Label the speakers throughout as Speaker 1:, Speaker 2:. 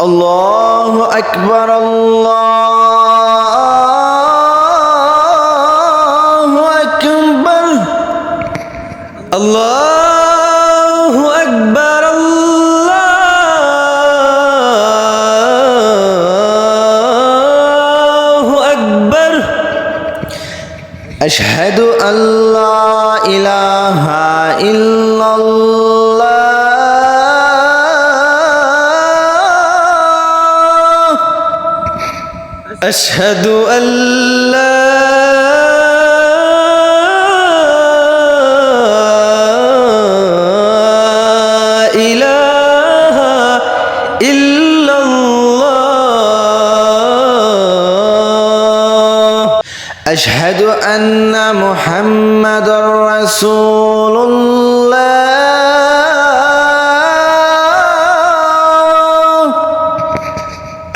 Speaker 1: الله أكبر الله أكبر الله أكبر الله أكبر أشهد أن لا إله إلا الله أشهد أن لا إله إلا الله أشهد أن محمدا رسول الله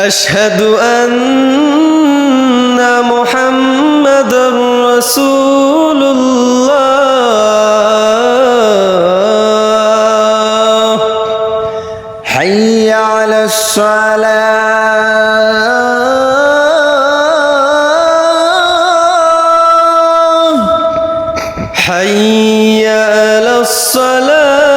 Speaker 1: أشهد أن محمدا رسول الله حي على الصلاة حي على الصلاة